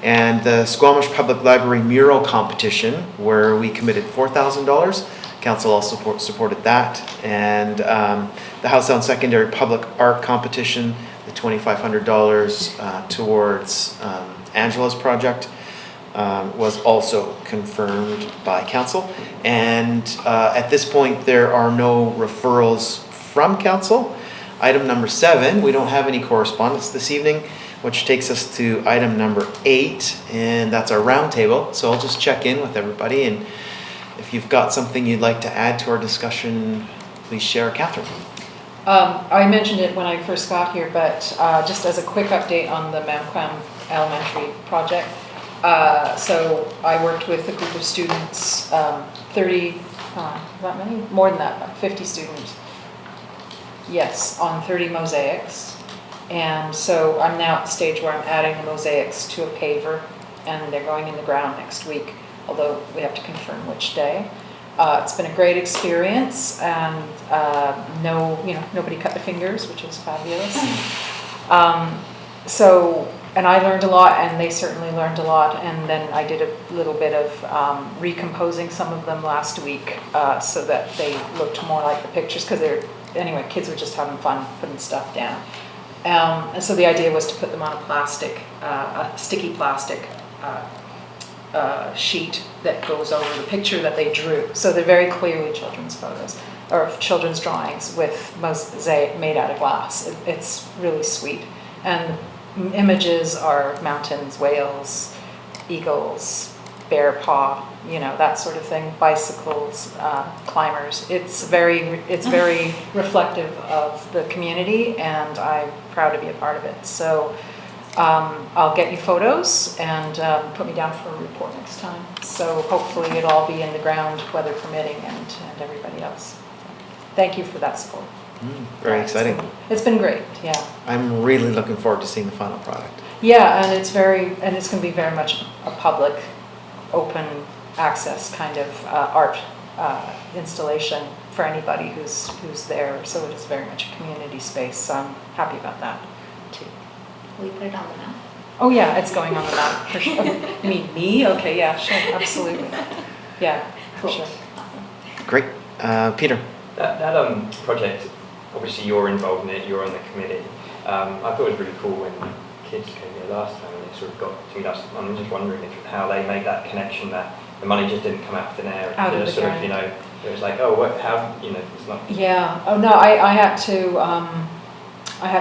A: And the Squamish Public Library Mural Competition, where we committed $4,000. Council also supported that. And the House Sound Secondary Public Art Competition, the $2,500 towards Angela's project was also confirmed by council. And at this point, there are no referrals from council. Item number 7, we don't have any correspondence this evening, which takes us to item number 8, and that's our roundtable. So I'll just check in with everybody, and if you've got something you'd like to add to our discussion, please share. Catherine.
E: I mentioned it when I first got here, but just as a quick update on the Mamquam Elementary project. So I worked with a group of students, 30, that many? More than that, about 50 students. Yes, on 30 mosaics. And so I'm now at the stage where I'm adding the mosaics to a paver, and they're going in the ground next week, although we have to confirm which day. It's been a great experience, and nobody cut their fingers, which was fabulous. And I learned a lot, and they certainly learned a lot. And then I did a little bit of recomposing some of them last week, so that they looked more like the pictures. Because kids were just having fun putting stuff down. And so the idea was to put them on a sticky plastic sheet that goes over the picture that they drew. So they're very clearly children's photos or children's drawings with mosaic made out of glass. It's really sweet. And images are mountains, whales, eagles, bear paw, that sort of thing, bicycles, climbers. It's very reflective of the community, and I'm proud to be a part of it. So I'll get you photos and put me down for a report next time. So hopefully it'll all be in the ground, weather permitting, and everybody else. Thank you for that support.
A: Very exciting.
E: It's been great, yeah.
A: I'm really looking forward to seeing the final product.
E: Yeah, and it's going to be very much a public, open access kind of art installation for anybody who's there. So it is very much a community space. So I'm happy about that too.
H: Will you put it on the map?
E: Oh yeah, it's going on the map for sure. You mean me? Okay, yeah, sure, absolutely. Yeah, for sure.
A: Great. Peter?
G: That project, obviously you're involved in it, you're on the committee. I thought it was really cool when kids came here last time and they sort of got to meet us. I'm just wondering how they made that connection that the money just didn't come out of thin air.
E: Out of the
G: sort of,
E: ground.
G: it was like, oh, what, how, it's not.
E: Yeah, oh no, I had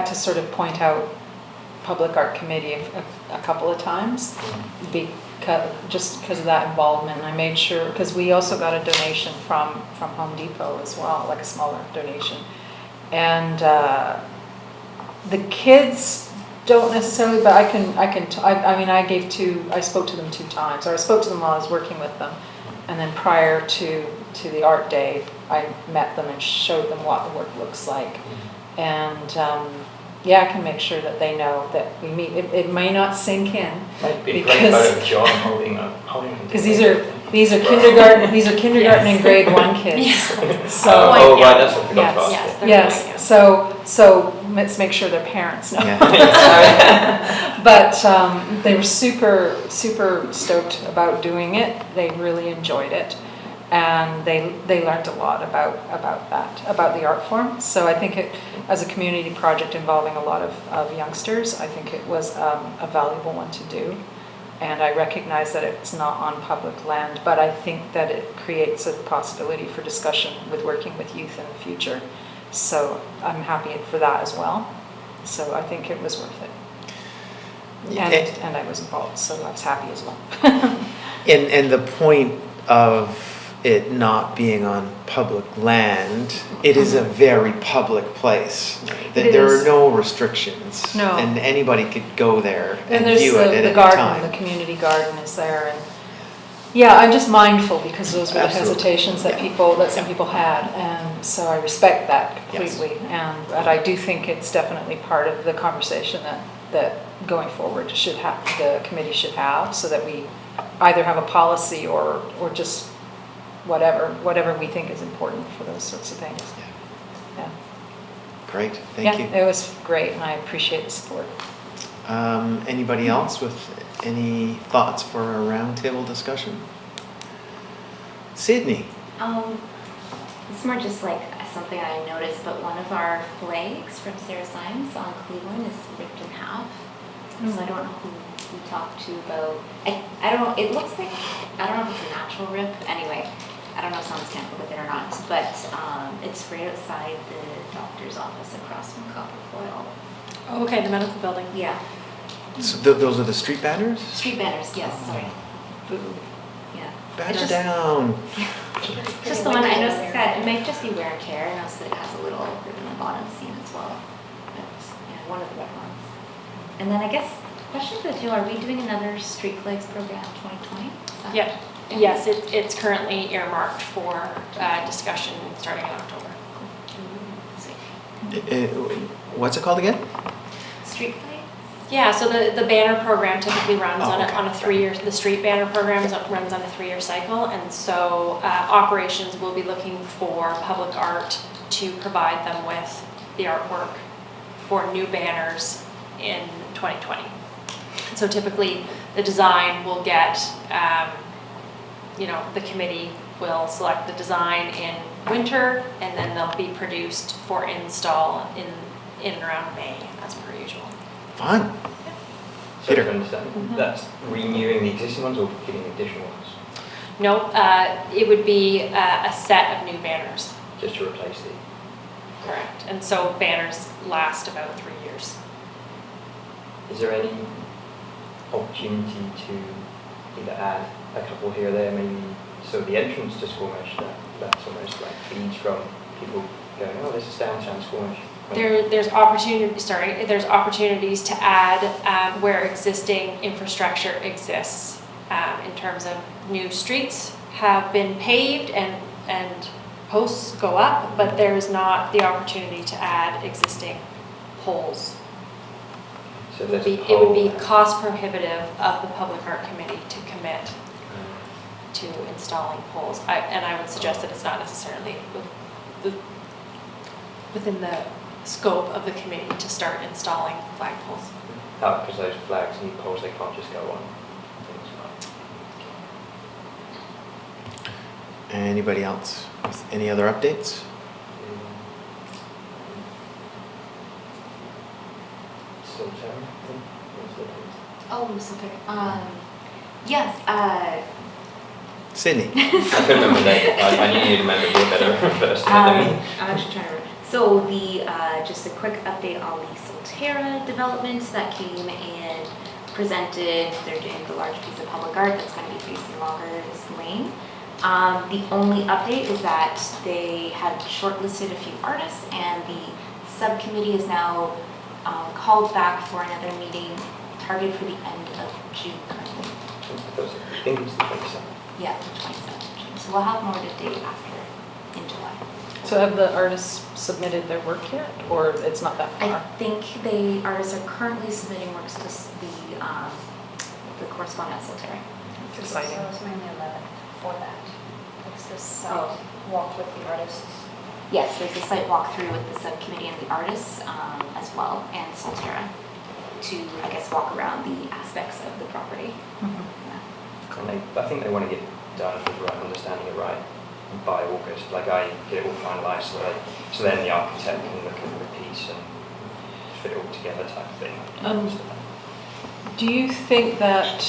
E: to sort of point out Public Art Committee a couple of times just because of that involvement. And I made sure, because we also got a donation from Home Depot as well, like a smaller donation. And the kids don't necessarily, but I spoke to them 2 times, or I spoke to them while I was working with them. And then prior to the art day, I met them and showed them what the work looks like. And I can make sure that they know that we meet. It may not sink in.
G: Might be a great photo of John holding
E: because these are kindergarten and grade 1 kids. So
G: right, that's what I forgot to ask.
E: yes. So let's make sure their parents know.
A: Yeah.
E: But they were super stoked about doing it. They really enjoyed it, and they learned a lot about the art form. So I think as a community project involving a lot of youngsters, I think it was a valuable one to do. And I recognize that it's not on public land, but I think that it creates a possibility for discussion with working with youth in the future. So I'm happy for that as well. So I think it was worth it. And I was involved, so I was happy as well.
A: And the point of it not being on public land, it is a very public place. There are no restrictions.
E: No.
A: And anybody could go there and
E: there's
A: view it at
E: the
A: any
E: garden,
A: time.
E: the community garden is there, and I'm just mindful because those were the
A: Absolutely.
E: hesitations that some people had, and so I respect that completely.
A: Yes.
E: But I do think it's definitely part of the conversation that going forward the committee should have, so that we either have a policy or just whatever we think is important for those sorts of things. Yeah.
A: Great, thank you.
E: It was great, and I appreciate the support.
A: Anybody else with any thoughts for a roundtable discussion? Sydney?
H: It's more just like something I noticed, but one of our flags from Sarah Symes on Cleveland is ripped in half. So I don't know who we talked to about, I don't know, it looks like, I don't know if it's a natural rip, anyway, I don't know if someone's tampered with it or not, but it's right outside the doctor's office across from Copper Coil.
B: Oh, okay, the medical building.
H: Yeah,
A: So those are the street banners?
H: street banners, yes, sorry. Boo, yeah.
A: Banner
H: It's just-
A: down.
H: Just the one, I noticed it's got, it might just be wear and tear, I noticed that it has a little rip in the bottom seam as well. But, yeah, one of the red ones. And then I guess, question for the two, are we doing another Street Flags program 2020?
B: Yeah. Yes, it's currently earmarked for discussion starting in October.
A: What's it called again?
H: Street Flags?
B: Yeah, so the banner program typically runs
A: Oh,
B: on
A: okay.
B: a 3-year, the street banner program runs on a 3-year cycle, and so operations will be looking for public art to provide them with the artwork for new banners in 2020. So typically the design will get, the committee will select the design in winter, and then they'll be produced for install in and around May, as per usual.
A: Fun.
G: So
A: Peter.
G: to understand, that's renewing the existing ones or getting additional ones?
B: No, it would be a set of new banners.
G: Just to replace the.
B: Correct. And so banners last about 3 years.
G: Is there any opportunity to either add a couple here or there, maybe, so the entrance to Squamish, that's almost like feeds from people going, oh, this is downtown Squamish.
B: there's opportunities to add where existing infrastructure exists, in terms of new streets have been paved and posts go up, but there's not the opportunity to add existing poles.
G: So
B: It
G: there's
B: would
G: a
B: be, it would be
G: pole-
B: cost prohibitive of the Public Art Committee to commit to installing poles. And I would suggest that it's not necessarily within the scope of the committee to start installing flagpoles.
G: Oh, because those flags and poles, they can't just go on. Things like-
A: Anybody else with any other updates?
G: Still Sharon?
H: Oh, I'm so sorry. Yes,
A: Sydney?
G: I couldn't remember the name. I knew you'd remember more better first.
H: I'm actually trying to remember. So just a quick update on the Solterra development that came and presented. They're doing the large piece of public art that's going to be facing Loggers Lane. The only update is that they had shortlisted a few artists, and the subcommittee is now called back for another meeting targeted for the end of June currently.
G: I think it's the 27th.
H: Yeah, the 27th of June. So we'll have more to date after in July.
E: So have the artists submitted their work yet, or it's not that
H: I
E: far?
H: think artists are currently submitting works to the correspondence Solterra.
E: It's exciting.
D: So it's mainly 11 for that. It's this
H: Oh.
D: walk with the artists.
H: Yes, there's a site walkthrough with the subcommittee and the artists as well, and Solterra, to, I guess, walk around the aspects of the property.
E: Mhm.
H: Yeah.
G: And I think they want to get done, if I'm understanding it right, by August. Like I get it all finalised, so then the architect can look at the piece and fit it all together type thing.
E: Do you think that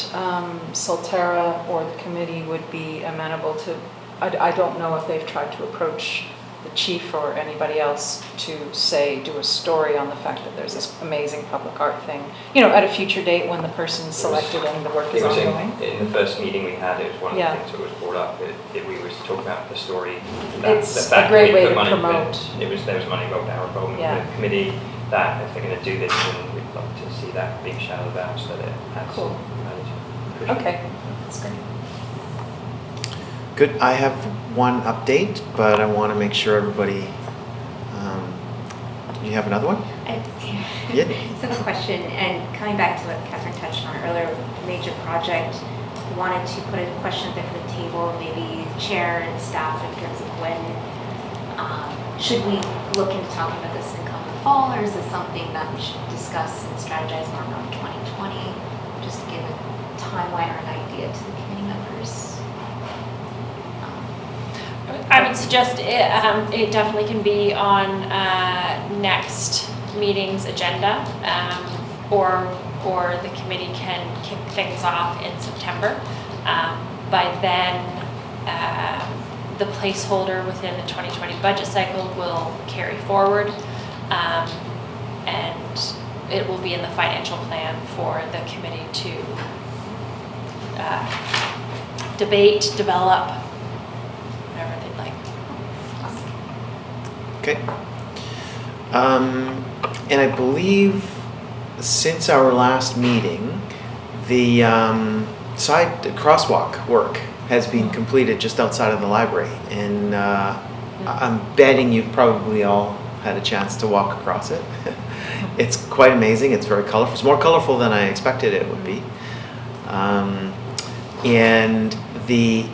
E: Solterra or the committee would be amenable to, I don't know if they've tried to approach the chief or anybody else to say, do a story on the fact that there's this amazing public art thing, at a future date when the person's selected and the work is
G: It was
E: ongoing?
G: in the first meeting we had, it was one of
E: Yeah.
G: the things that was brought up. We was talking about the story.
E: It's a great way to
G: money,
E: promote.
G: There was money involvement
E: Yeah.
G: with the committee, that if they're going to do this, then we'd love to see that being shouted about so that it adds
E: Cool.
G: value.
E: Okay, that's great.
A: Good. I have one update, but I want to make sure everybody. You have another one? Yeah.
H: So the question, and coming back to what Catherine touched on earlier, major project, we wanted to put a question there for the table, maybe chair and staff in terms of when, should we look into talking about this in coming fall, or is this something that we should discuss and strategize more around 2020, just to give a timeline or an idea to the committee members?
B: I would suggest it definitely can be on next meeting's agenda, or the committee can kick things off in September. By then, the placeholder within the 2020 budget cycle will carry forward, and it will be in the financial plan for the committee to debate, develop, whatever they'd like.
A: Okay. And I believe since our last meeting, the side crosswalk work has been completed just outside of the library, and I'm betting you've probably all had a chance to walk across it. It's quite amazing. It's very colorful. It's more colorful than I expected it would be. And the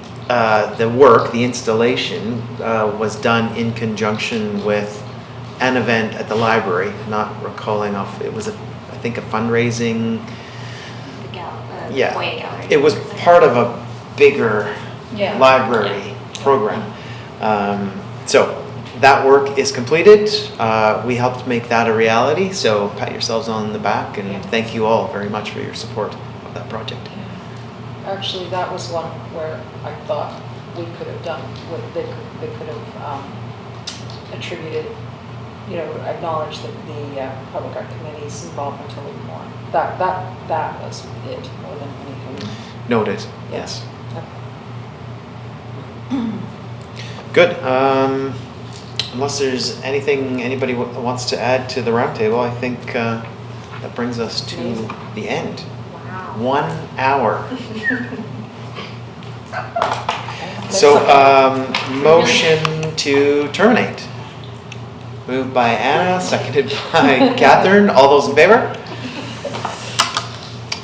A: work, the installation, was done in conjunction with an event at the library. Not recalling off. It was I think a fundraising.
H: The
A: Yeah.
H: foyer gallery.
A: It was part of a bigger
E: Yeah.
A: library program. So that work is completed. We helped make that a reality. So pat yourselves on the back and thank you all very much for your support of that project.
E: Actually, that was one where I thought we could have done, they could have attributed, acknowledged the Public Art Committee's involvement a little more. That was it more than anything.
A: Noted. Yes.
E: Okay.
A: Good. unless there's anything anybody wants to add to the roundtable, I think that brings us to the end.
H: Wow.
A: 1 hour. So, motion to terminate. Moved by Anna, seconded by Catherine. All those in favor?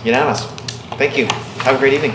A: Unanimous. Thank you. Have a great evening.